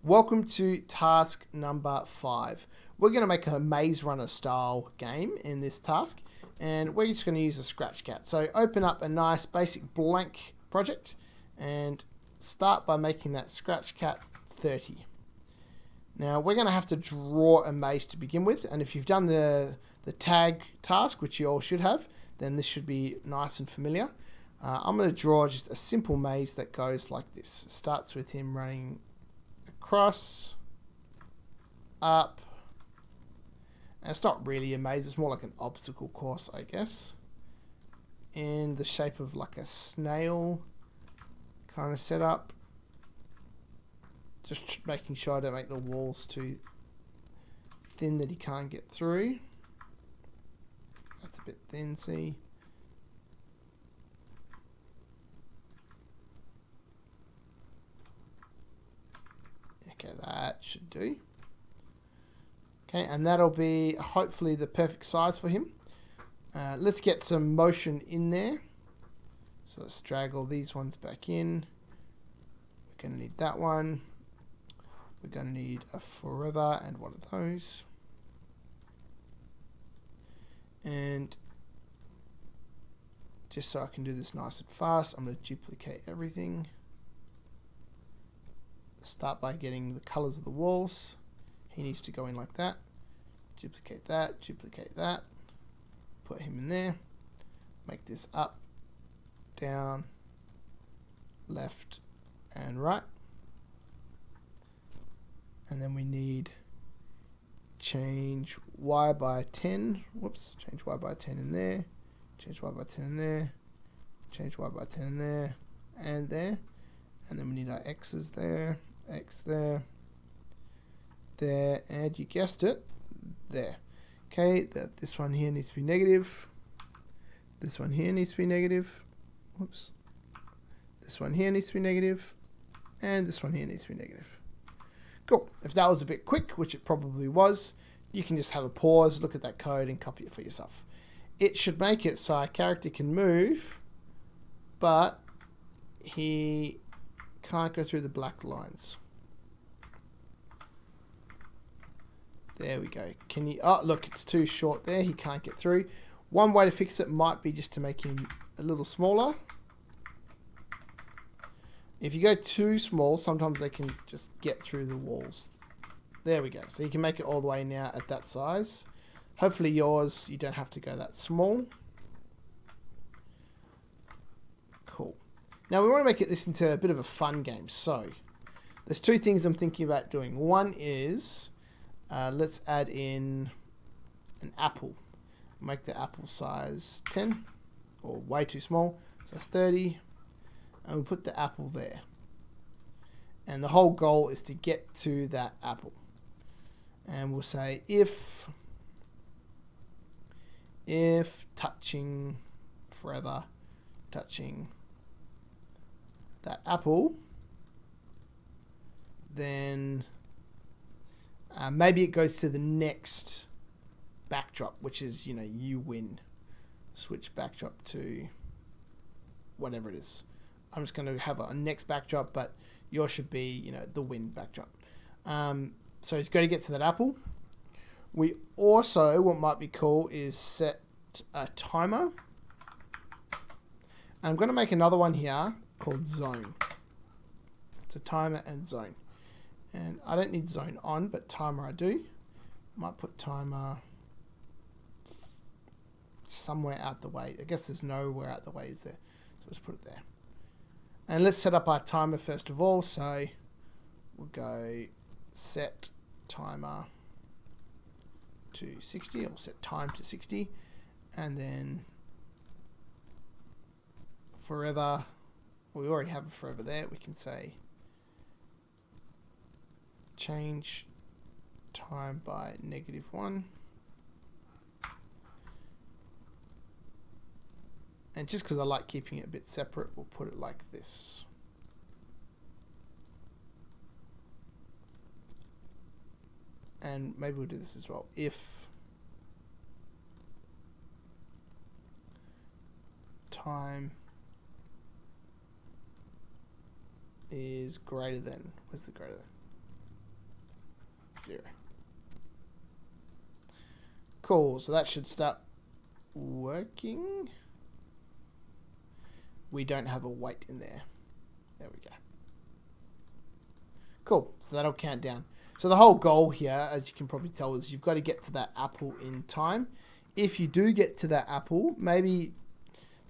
Welcome to task number 5. We're going to make a Maze Runner style game in this task, and we're just going to use a scratch cat. So open up a nice basic blank project and start by making that scratch cat 30. Now we're going to have to draw a maze to begin with, and if you've done the tag task, which you all should have, then this should be nice and familiar. I'm going to draw just a simple maze that goes like this. It starts with him running across, up, and it's not really a maze, it's more like an obstacle course, I guess, in the shape of like a snail kind of setup. Just making sure I don't make the walls too thin that he can't get through. That's a bit thin, see? Okay, that should do. Okay, and that'll be hopefully the perfect size for him. Let's get some motion in there. So let's drag all these ones back in. We're going to need that one. We're going to need a forever and one of those. And just so I can do this nice and fast, I'm going to duplicate everything. Start by getting the colors of the walls. He needs to go in like that. Duplicate that, put him in there. Make this up, down, left, and right. And then we need change Y by 10. Whoops, change Y by 10 in there. Change Y by 10 in there. Change Y by 10 in there. And there. And then we need our X's there. X there, there, and you guessed it, there. Okay, this one here needs to be negative. This one here needs to be negative. Whoops. This one here needs to be negative. And this one here needs to be negative. Cool. If that was a bit quick, which it probably was, you can just have a pause, look at that code, and copy it for yourself. It should make it so our character can move, but he can't go through the black lines. There we go. Can you... Oh, look, it's too short there. He can't get through. One way to fix it might be just to make him a little smaller. If you go too small, sometimes they can just get through the walls. There we go. So you can make it all the way now at that size. Hopefully yours, you don't have to go that small. Cool. Now we want to make this into a bit of a fun game. So there's two things I'm thinking about doing. One is let's add in an apple. Make the apple size 10 or way too small. So 30. And we'll put the apple there. And the whole goal is to get to that apple. And we'll say if touching forever, touching that apple, then maybe it goes to the next backdrop, which is, you win. Switch backdrop to whatever it is. I'm just going to have a next backdrop, but yours should be, the win backdrop. So he's got to get to that apple. We also, what might be cool is set a timer. And I'm going to make another one here called zone. So timer and zone. And I don't need zone on, but timer I do. Might put timer somewhere out the way. I guess there's nowhere out the way, is there? So let's put it there. And let's set up our timer first of all. So we'll go set timer to 60, or set time to 60. And then forever. We already have a forever there. We can say change time by -1. And just because I like keeping it a bit separate, we'll put it like this. And maybe we'll do this as well. If time is greater than, where's the greater than? 0. Cool, so that should start working. We don't have a weight in there. There we go. Cool, so that'll count down. So the whole goal here, as you can probably tell, is you've got to get to that apple in time. If you do get to that apple, maybe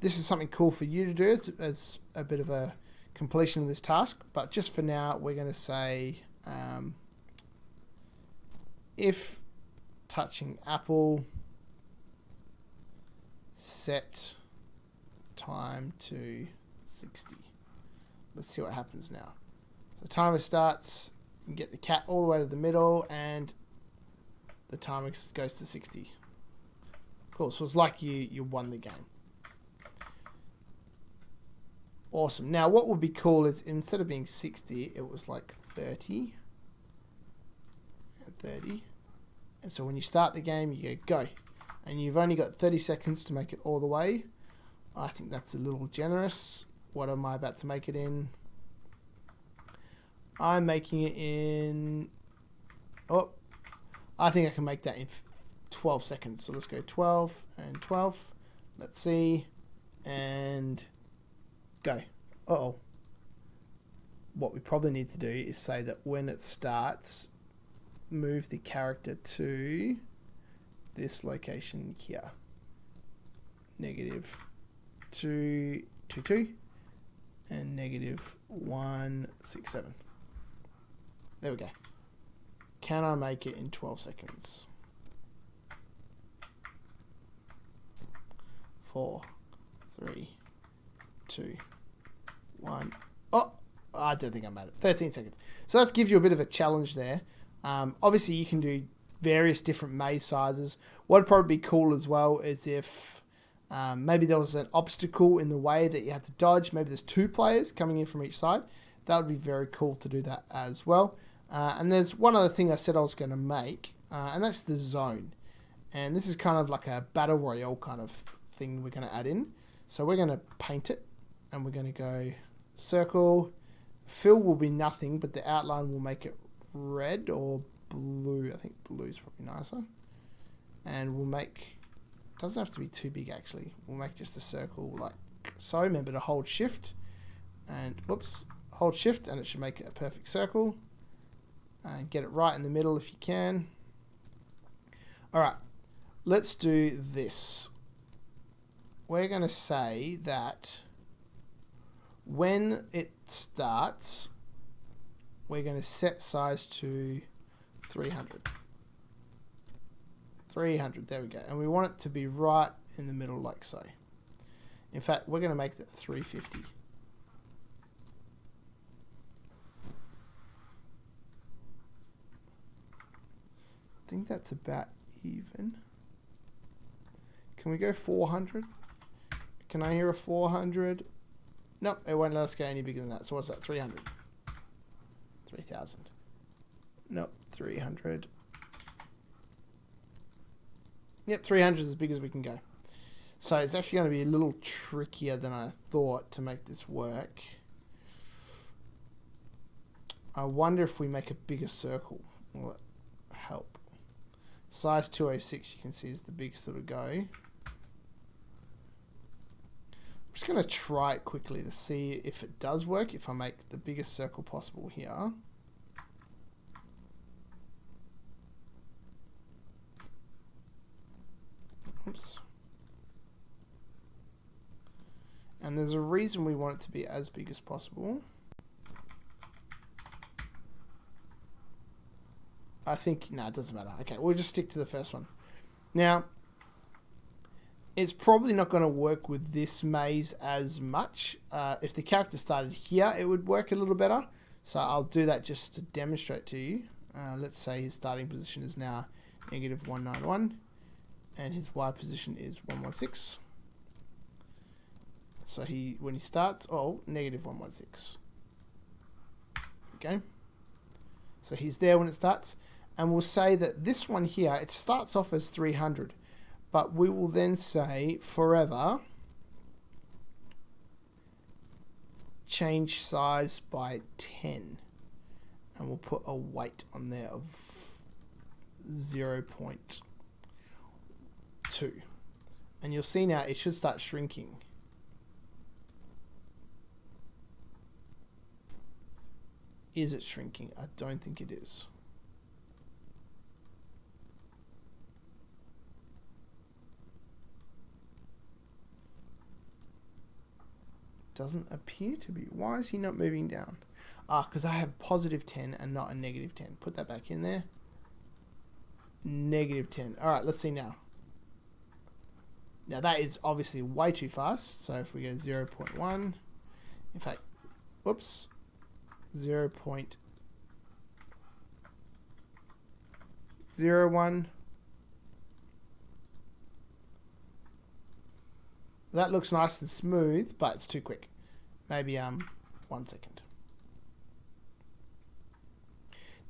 this is something cool for you to do as a bit of a completion of this task. But just for now, we're going to say if touching apple, set time to 60. Let's see what happens now. The timer starts. You can get the cat all the way to the middle, and the timer goes to 60. Cool. So it's like you won the game. Awesome. Now, what would be cool is instead of being 60, it was like 30 and 30. And so when you start the game, you go. And you've only got 30 seconds to make it all the way. I think that's a little generous. What am I about to make it in? I'm making it in... Oh, I think I can make that in 12 seconds. So let's go 12 and 12. Let's see. And go. Uh-oh. What we probably need to do is say that when it starts, move the character to this location here. -222 and -167. There we go. Can I make it in 12 seconds? 4, 3, 2, 1. Oh, I don't think I made it. 13 seconds. So that gives you a bit of a challenge there. Obviously, you can do various different maze sizes. What would probably be cool as well is if maybe there was an obstacle in the way that you had to dodge. Maybe there's 2 players coming in from each side. That would be very cool to do that as well. And there's one other thing I said I was going to make, and that's the zone. And this is kind of like a battle royale kind of thing we're going to add in. So we're going to paint it, and we're going to go circle. Fill will be nothing, but the outline will make it red or blue. I think blue is probably nicer. And we'll make... doesn't have to be too big actually. We'll make just a circle like so. Remember to hold shift and whoops, hold shift, and it should make it a perfect circle. And get it right in the middle if you can. Alright, let's do this. We're going to say that when it starts, we're going to set size to 300. 300, there we go. And we want it to be right in the middle like so. In fact, we're going to make it 350. I think that's about even. Can we go 400? Can I hear a 400? Nope, it won't let us go any bigger than that. So what's that, 300? 3,000. Nope, 300. Yep, 300 is as big as we can go. So it's actually going to be a little trickier than I thought to make this work. I wonder if we make a bigger circle. Will it help? Size 206 you can see is the biggest it'll go. I'm just going to try it quickly to see if it does work, if I make the biggest circle possible here. Oops. And there's a reason we want it to be as big as possible. I think, no, it doesn't matter. Okay, we'll just stick to the first one. Now, it's probably not going to work with this maze as much. If the character started here, it would work a little better. So I'll do that just to demonstrate to you. Let's say his starting position is now -191. And his Y position is 116. So when he starts, -116. Okay. So he's there when it starts. And we'll say that this one here, it starts off as 300. But we will then say forever change size by 10. And we'll put a weight on there of 0.2. And you'll see now it should start shrinking. Is it shrinking? I don't think it is. Doesn't appear to be. Why is he not moving down? Because I have positive 10 and not a negative 10. Put that back in there. Negative 10. All right, let's see now. Now that is obviously way too fast. So if we go 0.1, in fact, whoops, 0.01. That looks nice and smooth, but it's too quick. Maybe 1 second.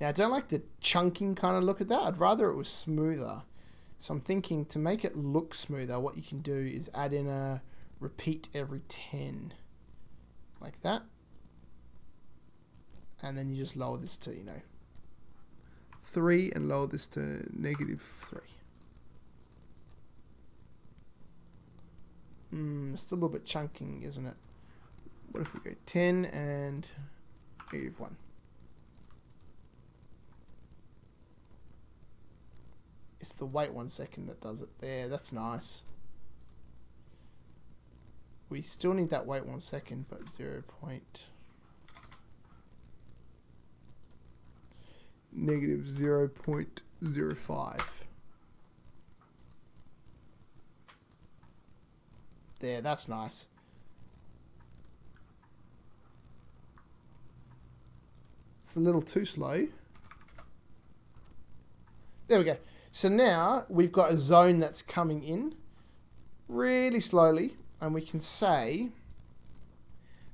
Now I don't like the chunking kind of look at that. I'd rather it was smoother. So I'm thinking to make it look smoother, what you can do is add in a repeat every 10. Like that. And then you just lower this to, 3 and lower this to -3. It's a little bit chunking, isn't it? What if we go 10 and -1? It's the wait 1 second that does it there. That's nice. We still need that wait 1 second, but 0.05. There, that's nice. It's a little too slow. There we go. So now we've got a zone that's coming in really slowly, and we can say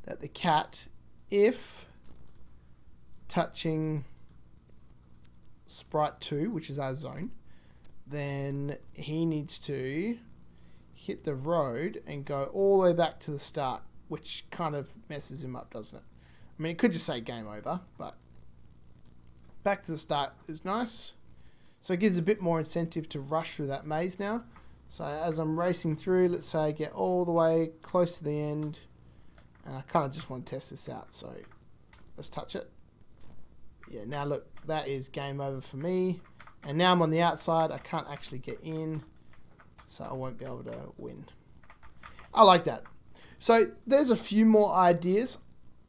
that the cat, if touching sprite 2, which is our zone, then he needs to hit the road and go all the way back to the start, which kind of messes him up, doesn't it? I mean, it could just say game over, but back to the start is nice. So it gives a bit more incentive to rush through that maze now. So as I'm racing through, let's say I get all the way close to the end, and I kind of just want to test this out. So let's touch it. Yeah, now look, that is game over for me. And now I'm on the outside. I can't actually get in, so I won't be able to win. I like that. So there's a few more ideas.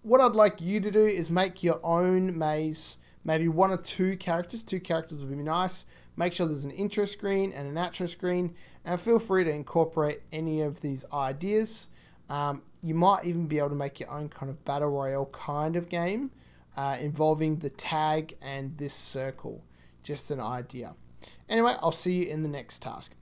What I'd like you to do is make your own maze. Maybe 1 or 2 characters. 2 characters would be nice. Make sure there's an intro screen and an outro screen. And feel free to incorporate any of these ideas. You might even be able to make your own kind of battle royale kind of game involving the tag and this circle. Just an idea. Anyway, I'll see you in the next task.